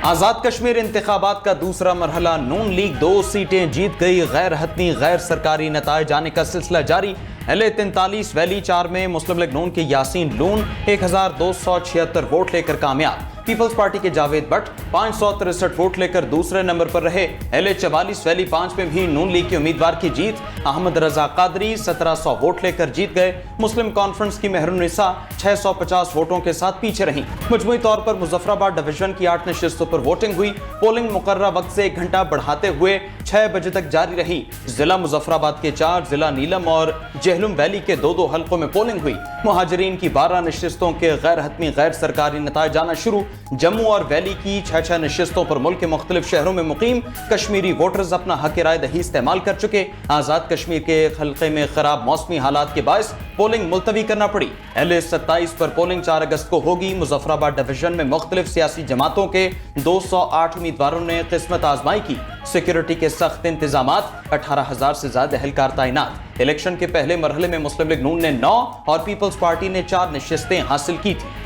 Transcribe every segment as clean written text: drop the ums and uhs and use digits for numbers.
आजाद कश्मीर इंतखाबात का दूसरा मरहला, नून लीग 2 सीटें जीत गई। गैर हतमी गैर सरकारी नताइज आने का सिलसिला जारी। LA43 वैली 4 में मुस्लिम लीग नून के यासीन लून 1276 वोट लेकर कामयाब। पीपल्स पार्टी के जावेद भट्ट 563 वोट लेकर दूसरे नंबर पर रहे। LA44 वैली 5 में भी नून लीग के उम्मीदवार की जीत। अहमद रजा कादरी 1700 वोट लेकर जीत गए। मुस्लिम कॉन्फ्रेंस की मेहरुन्निसा 650 वोटों के साथ पीछे रहीं। मजमूई तौर पर मुजफ्फराबाद डिवीजन की 8 नशिस्तों पर वोटिंग हुई। पोलिंग मुकर्ररा वक्त से 1 घंटा बढ़ाते हुए 6 बजे तक जारी रही। जिला मुजफ्फराबाद के 4, जिला नीलम और जेहलुम वैली के 2-2 हल्कों में पोलिंग हुई। मुहाजिरीन की 12 नशिस्तों के गैर हतमी गैर सरकारी नताइज आना शुरू। जम्मू और वैली की 6 नशिस्तों पर मुल्क के मुख्तलिफ शहरों में मुकीम कश्मीरी वोटर्स अपना हक राय दही इस्तेमाल कर चुके। आजाद कश्मीर के हल्के में खराब मौसमी हालात के बायस पोलिंग मुलतवी करना पड़ी। LA27 पर पोलिंग 4 अगस्त को होगी। मुजफ्फराबाद डिवीजन में मुख्तलिफ सियासी जमातों के 208 उम्मीदवारों ने किस्मत आजमाई की। सिक्योरिटी के सख्त इंतजामात, 18,000 से ज्यादा एहलकार तैनात। इलेक्शन के पहले मरहले में मुस्लिम लीग नून ने 9 और पीपल्स पार्टी ने 4 नशिस्तें हासिल की थी।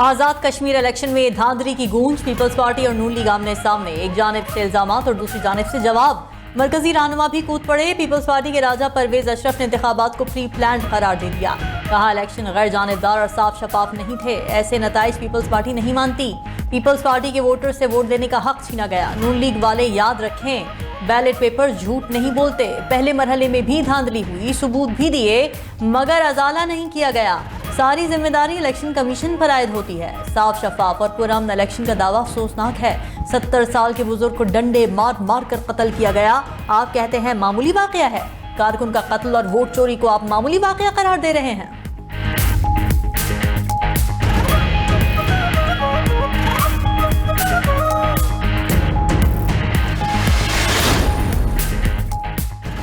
आजाद कश्मीर इलेक्शन में धांधली की गूंज। पीपल्स पार्टी और नून लीग आमने सामने, एक जानिब से इल्जामात और दूसरी जानिब से जवाब। मरकजी रहनुमा भी कूद पड़े। पीपल्स पार्टी के राजा परवेज अशरफ ने इंतखाबात को प्री प्लान करार दे दिया। कहा इलेक्शन गैर जानिबदार और साफ शफाफ नहीं थे। ऐसे नताइज पीपल्स पार्टी नहीं मानती। पीपल्स पार्टी के वोटर से वोट देने का हक छीना गया। नून लीग वाले याद रखें, बैलेट पेपर झूठ नहीं बोलते। पहले मरहले में भी धांधली हुई, सबूत भी दिए, मगर अजाला नहीं किया गया। सारी जिम्मेदारी इलेक्शन कमीशन पर आयद होती है। साफ शफाफ और पुरअमन इलेक्शन का दावा अफसोसनाक है। 70 साल के बुजुर्ग को डंडे मार मार कर कत्ल किया गया। आप कहते हैं मामूली वाकया है। कारकुन का कत्ल और वोट चोरी को आप मामूली वाकया करार दे रहे हैं।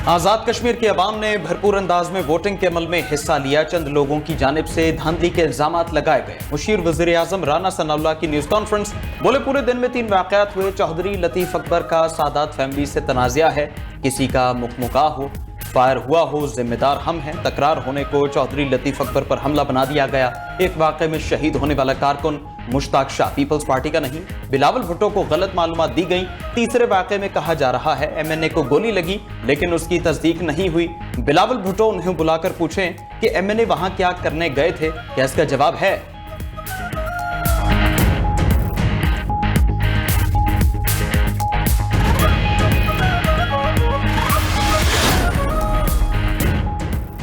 आजाद कश्मीर के अवाम ने भरपूर अंदाज में वोटिंग के अमल में हिस्सा लिया। चंद लोगों की जानिब से धांधली के इल्जामात लगाए गए। मुशीर वज़ीर आज़म राना सनाउल्लाह की न्यूज कॉन्फ्रेंस, बोले पूरे दिन में 3 वाक़यात हुए। चौधरी लतीफ अकबर का सादात फैमिली से तनाज़ा है। किसी का मुकमुका हो, फायर हुआ हो, जिम्मेदार हम हैं। तकरार होने को चौधरी लतीफ अकबर पर हमला बना दिया गया। एक वाक़े में शहीद होने वाला कारकुन मुश्ताक शाह पीपल्स पार्टी का नहीं। बिलावल भुट्टो को गलत मालूमात दी गई। तीसरे वाक़े में कहा जा रहा है MNA को गोली लगी, लेकिन उसकी तस्दीक नहीं हुई। बिलावल भुट्टो उन्हें बुलाकर पूछें कि MNA वहां क्या करने गए थे, क्या इसका जवाब है?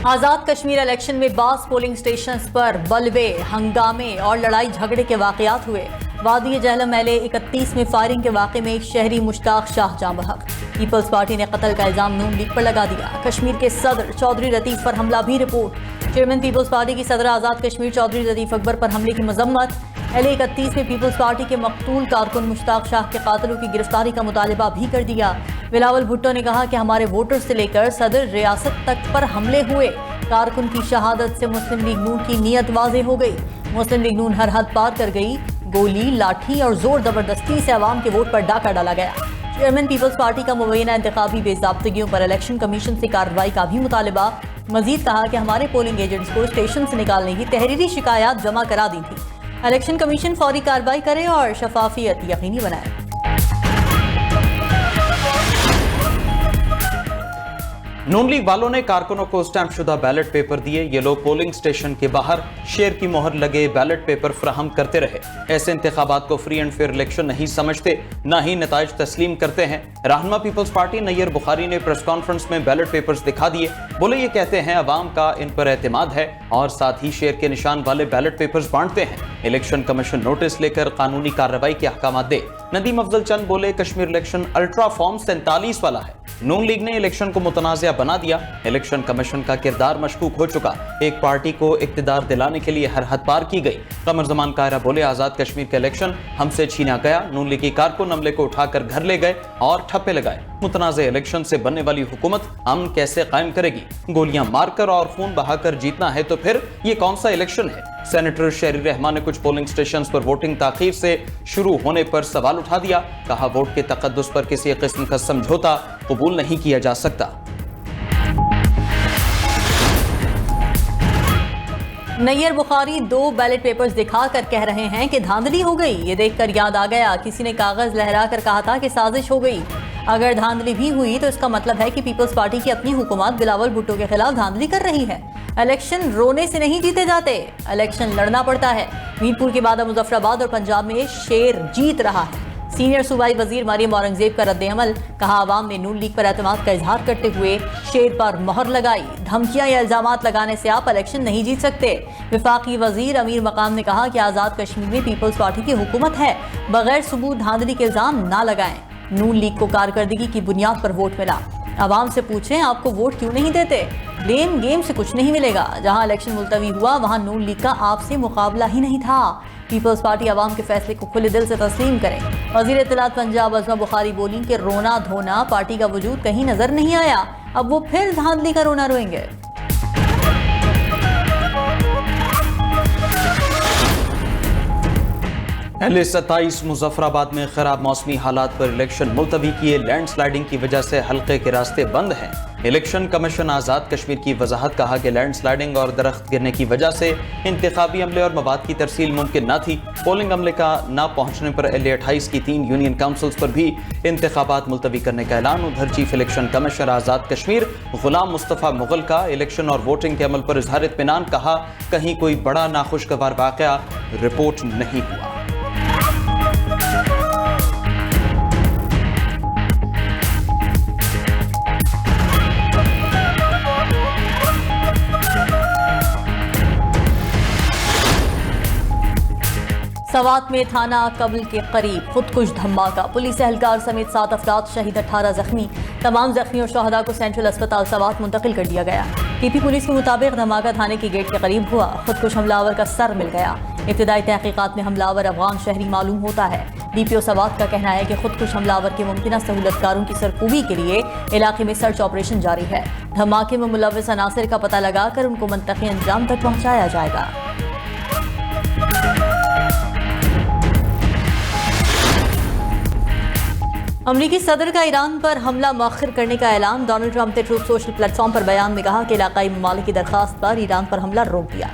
आजाद कश्मीर इलेक्शन में बास पोलिंग स्टेशंस पर बलवे, हंगामे और लड़ाई झगड़े के वाकयात हुए। वादी जहलम LA31 में फायरिंग के वाक़े में एक शहरी मुश्ताक शाह जाँ बहक। पीपल्स पार्टी ने कत्ल का इल्जाम नून लीग पर लगा दिया। कश्मीर के सदर चौधरी लतीफ पर हमला भी रिपोर्ट। चेयरमैन पीपल्स पार्टी की सदर आजाद कश्मीर चौधरी लतीफ अकबर पर हमले की मजम्मत। LA31 में पीपल्स पार्टी के मकतूल कारकुन मुश्ताक शाह के कातिलों की गिरफ्तारी का मुतालबा भी कर दिया। बिलावल भुट्टो ने कहा कि हमारे वोटर्स से लेकर सदर रियासत तक पर हमले हुए। कारकुन की शहादत से मुस्लिम लीग नून की नीयत वाज़ेह हो गई। मुस्लिम लीग नून हर हद पार कर गई। गोली, लाठी और जोर जबरदस्ती से अवाम के वोट पर डाका डाला गया। चेयरमैन पीपल्स पार्टी का मुबैना इंतखाबी बेज़ाब्तगियों पर इलेक्शन कमीशन से कार्रवाई का भी मुतालबा। मजीद कहा कि हमारे पोलिंग एजेंट्स को स्टेशन से निकालने की तहरीरी शिकायत जमा करा दी थी। इलेक्शन कमीशन फौरी कार्रवाई करे और शफाफियत यकीनी बनाए। नून लीग वालों ने कारकुनों को स्टैंप शुदा बैलेट पेपर दिए। ये लोग पोलिंग स्टेशन के बाहर शेर की मोहर लगे बैलेट पेपर फ्राहम करते रहे। ऐसे इंतखाबात को फ्री एंड फेयर इलेक्शन नहीं समझते, न ही नताइज तस्लीम करते हैं। रहनुमा पीपल्स पार्टी नैयर बुखारी ने प्रेस कॉन्फ्रेंस में बैलेट पेपर्स दिखा दिए। बोले ये कहते हैं अवाम का इन पर एतमाद है और साथ ही शेर के निशान वाले बैलेट पेपर्स बांटते हैं। इलेक्शन कमीशन नोटिस लेकर कानूनी कार्रवाई के अहकाम दे। नदीम अफजल चंद बोले कश्मीर इलेक्शन अल्ट्रा फॉर्म 47 वाला है। नून लीग ने इलेक्शन को मुतनाज़ा बना दिया। इलेक्शन कमीशन का किरदार मशकूक हो चुका। एक पार्टी को इक्तिदार दिलाने के लिए हर हद पार की गई। कमर जमान कायरा बोले आजाद कश्मीर का इलेक्शन हमसे छीना गया। नून लीग की कारकुन अमले को उठाकर घर ले गए और ठप्पे लगाए। मुतनाज़ा इलेक्शन से बनने वाली हुकूमत अमन कैसे कायम करेगी? गोलियां मारकर और खून बहाकर जीतना है तो फिर ये कौन सा इलेक्शन है? सेनेटर शहरी रहमान ने कुछ पोलिंग स्टेशन पर वोटिंग ताखीर से शुरू होने पर सवाल उठा दिया। कहा वोट के तकद्दुस पर किसी किस्म का समझौता कबूल नहीं किया जा सकता। नैयर बुखारी 2 बैलेट पेपर्स दिखाकर कह रहे हैं कि धांधली हो गई। ये देखकर याद आ गया, किसी ने कागज लहराकर कहा था कि साजिश हो गई। अगर धांधली भी हुई तो इसका मतलब है कि पीपल्स पार्टी की अपनी हुकूमत बिलावल भुट्टो के खिलाफ धांधली कर रही है। इलेक्शन रोने से नहीं जीते जाते, इलेक्शन लड़ना पड़ता है। मीरपुर के बाद मुजफ्फराबाद और पंजाब में शेर जीत रहा है। सीनियर सूबाई वजीर मरियम औरंगजेब का रद्द-ए-अमल, कहा आवाम ने नून लीग पर एतमाद का इजहार करते हुए शेर पर मोहर लगाई। धमकियां या इल्जामात लगाने से आप इलेक्शन नहीं जीत सकते। वफाकी वजीर अमीर मकाम ने कहा कि आज़ाद कश्मीर में पीपल्स पार्टी की हुकूमत है, बगैर सबूत धांधली के इल्जाम ना लगाएं। नून लीग को कारकर्दगी की बुनियाद पर वोट मिला। आवाम से पूछें आपको वोट क्यों नहीं देते। ब्लेम गेम से कुछ नहीं मिलेगा। जहां इलेक्शन मुलतवी हुआ वहां नून लीग का आपसे मुकाबला ही नहीं था। पीपल्स पार्टी आवाम के फैसले को खुले दिल से तस्लीम करे। वजीर इत्तलात पंजाब अज़मा बुखारी बोली कि रोना धोना पार्टी का वजूद कहीं नजर नहीं आया, अब वो फिर धांधली का रोना रोएंगे। LA-27 मुजफ्फराबाद में खराब मौसमी हालात पर इलेक्शन मुलतवी किए। लैंडस्लाइडिंग की वजह से हल्के के रास्ते बंद हैं। इलेक्शन कमीशन आज़ाद कश्मीर की वजाहत, कहा कि लैंडस्लाइडिंग और दरख्त गिरने की वजह से इंतखाबी अमले और मवाद की तरसील मुमकिन न थी। पोलिंग अमले का न पहुंचने पर LA-28 की 3 यूनियन काउंसिल्स पर भी इंतखाबात मुलतवी करने का ऐलान। उधर chief election commissioner Azad Kashmir गुलाम मुस्तफ़ा मुगल का इलेक्शन और वोटिंग के अमल पर इजहार इत्मीनान, कहा कहीं कोई बड़ा नाखुशगवार वाक़या रिपोर्ट नहीं हुआ। सवात में थाना कबल के करीब खुदकुश धमाका, पुलिस एहलकार समेत 7 अफराद शहीद, 18 जख्मी। तमाम जख्मी और शहदा को सेंट्रल अस्पताल सवात मुंतकिल कर दिया गया। PP पुलिस के मुताबिक धमाका थाने के गेट के करीब हुआ। खुदकुश हमलावर का सर मिल गया। इब्तिदाई तहकीकात में हमलावर अफगान शहरी मालूम होता है। DPO सवात का कहना है कि खुदकुश हमलावर के मुमकिन सहूलतकारों की सरकूबी के लिए इलाके में सर्च ऑपरेशन जारी है। धमाके में मुलव्विस अनासिर का पता लगाकर उनको मंतकी अंजाम तक पहुँचाया जाएगा। अमरीकी सदर का ईरान पर हमला मौखर करने का ऐलान। डोनाल्ड ट्रंप ने ट्रूथ सोशल प्लेटफॉर्म पर बयान में कहा कि इलाकाई ममालिक की दरखास्त पर ईरान पर हमला रोक दिया।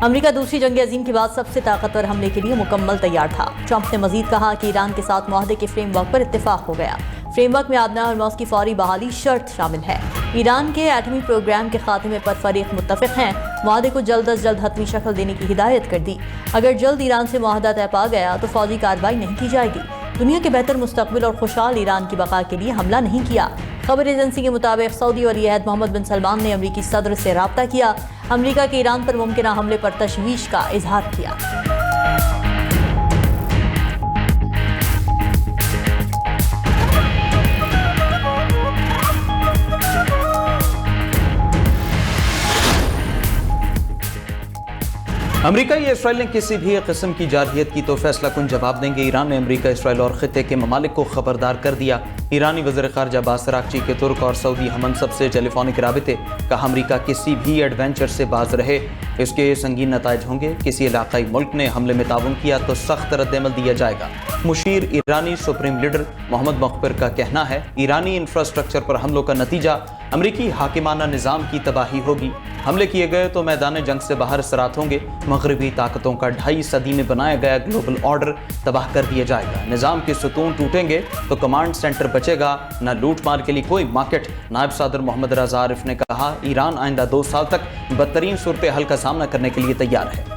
अमरीका दूसरी जंग अजीम के बाद सबसे ताकतवर हमले के लिए मुकम्मल तैयार था। ट्रंप ने मजीद कहा कि ईरान के साथ मुआहदे के फ्रेमवर्क पर इत्तेफाक हो गया। फ्रेमवर्क में आदना हरमौज की फौरी बहाली शर्त शामिल है। ईरान के एटमी प्रोग्राम के खात्मे पर फरीक मुत्तफिक हैं। मुआहदे को जल्द अज जल्द हतमी शक्ल देने की हिदायत कर दी। अगर जल्द ईरान से मुआहदा तय पा गया तो फौजी कार्रवाई नहीं की जाएगी। दुनिया के बेहतर मुस्तकबिल और खुशहाल ईरान की बका के लिए हमला नहीं किया। खबर एजेंसी के मुताबिक सऊदी वली अहद मोहम्मद बिन सलमान ने अमरीकी सदर से राब्ता किया। अमरीका के ईरान पर मुमकिन हमले पर तशवीश का इजहार किया। अमरीका या इसराइल ने किसी भी किस्म की जारहियत की तो फैसला कुन जवाब देंगे। ईरान ने अमरीका, इसराइल और खित्ते के ममालिक को खबरदार कर दिया। ईरानी वज़ीर ख़ारजा अब्बास अराग़ची के तुर्क और सऊदी हमनसब से टेलीफोनिक राबिते, कहा अमरीका किसी भी एडवेंचर से बाज रहे, इसके संगीन नताइज होंगे। किसी इलाकाई मुल्क ने हमले में ताउन किया तो सख्त रद्द-ए-अमल दिया जाएगा। मुशीर ईरानी सुप्रीम लीडर मोहम्मद मुखबिर का कहना है ईरानी इंफ्रास्ट्रक्चर पर हमलों का नतीजा अमरीकी हाकिमाना निज़ाम की तबाही होगी। हमले किए गए तो मैदान जंग से बाहर सरात होंगे। मगरबी ताकतों का 2.5 सदी में बनाया गया ग्लोबल ऑर्डर तबाह कर दिया जाएगा। निज़ाम के सुतून टूटेंगे तो कमांड सेंटर बचेगा न लूट मार के लिए कोई मार्केट। नायब सदर मोहम्मद रज़ा आरिफ ने कहा ईरान आइंदा 2 साल तक बदतरीन सूरत हाल का सामना करने के लिए तैयार है।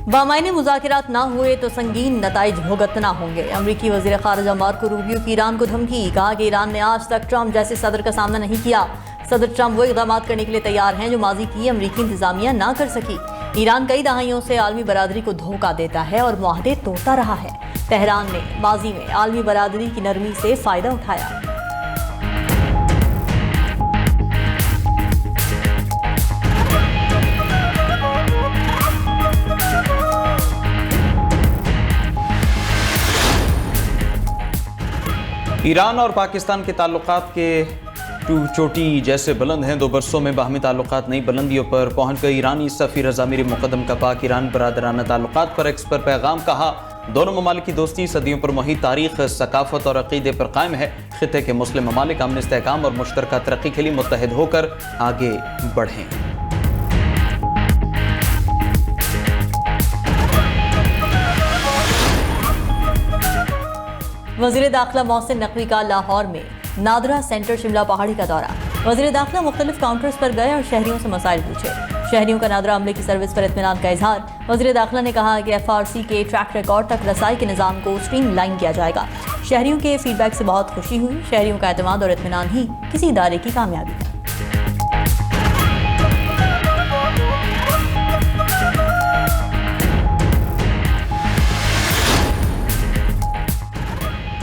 बामायने मुज़ाकिरात ना हुए तो संगीन नताइज भुगतना होंगे। अमरीकी वज़ीर ख़ारजा मार्को रूबियो की ईरान को धमकी, कहा कि ईरान ने आज तक ट्रंप जैसे सदर का सामना नहीं किया। सदर ट्रंप वो इक़दाम करने के लिए तैयार हैं जो माजी की अमरीकी इंतजामिया ना कर सकी। ईरान कई दहाइयों से आलमी बरादरी को धोखा देता है और मुआहदे तोड़ता रहा है। तेहरान ने माजी में आलमी बरादरी की नरमी से फ़ायदा उठाया। ईरान और पाकिस्तान के ताल्लुकात के चोटी जैसे बुलंद हैं। 2 बरसों में बाहमी ताल्लुकात नई बुलंदियों पर पहुंच गए। ईरानी सफ़ीर रज़ा मीर मुक़द्दम का पाक ईरान बरादराना ताल्लुकात पर एक्स पर पैगाम, कहा दोनों ममालिक की दोस्ती सदियों पर मुहित तारीख, सकाफत और अकीदे पर कायम है। खित्ते के मुस्लिम ममालिक अमन, इस्तेहकाम और मुश्तरका तरक्की के लिए मुत्तहिद होकर आगे बढ़ें। वज़ीर दाखिला मोहसिन नकवी का लाहौर में नादरा सेंटर शिमला पहाड़ी का दौरा। वज़ीर दाखिला मुख्तलिफ काउंटर्स पर गए और शहरियों से मसाइल पूछे। शहरियों का नादरा अमले की सर्विस पर इत्मीनान का इजहार। वज़ीर दाखिला ने कहा कि FRC के ट्रैक रिकॉर्ड तक रसाई के निज़ाम को स्ट्रीमलाइन किया जाएगा। शहरियों के फीडबैक से बहुत खुशी हुई। शहरियों का एतमाद और इत्मीनान ही किसी इदारे की कामयाबी है।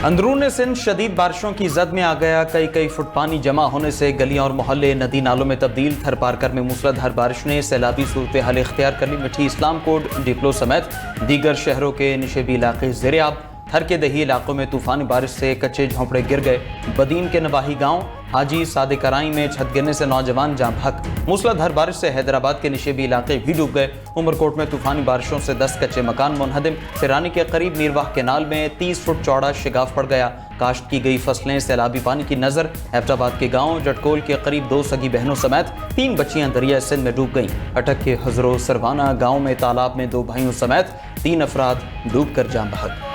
अंदरून सिंध शदीद बारिशों की जद में आ गया। कई फुट पानी जमा होने से गलियां और मोहल्ले नदी नालों में तब्दील। थर पारकर में मूसलाधार बारिश ने सैलाबी सूरत हाल इख्तियार कर ली। मिठी, इस्लाम कोट, डिप्लो समेत दीगर शहरों के निशेबी इलाके ज़ेर-ए-आब। थर के दही इलाकों में तूफानी बारिश से कच्चे झोंपड़े गिर गए। बदीन के नवाही गांव हाजी सादिकराई में छत गिरने से नौजवान जाँ बहक। मूसलाधार बारिश से हैदराबाद के निशेबी इलाके भी डूब गए। उमरकोट में तूफानी बारिशों से 10 कच्चे मकान मुनहदिम। फिरानी के करीब मीरवाह केनाल में 30 फुट चौड़ा शिगाफ पड़ गया। काश्त की गई फसलें सैलाबी पानी की नजर। एबटाबाद के गांव जटकोल के करीब 2 सगी बहनों समेत 3 बच्चियां दरिया सिंध में डूब गईं। अटक के हजरो सरवाना गांव में तालाब में 2 भाइयों समेत 3 अफराद डूब कर जाँ बहक।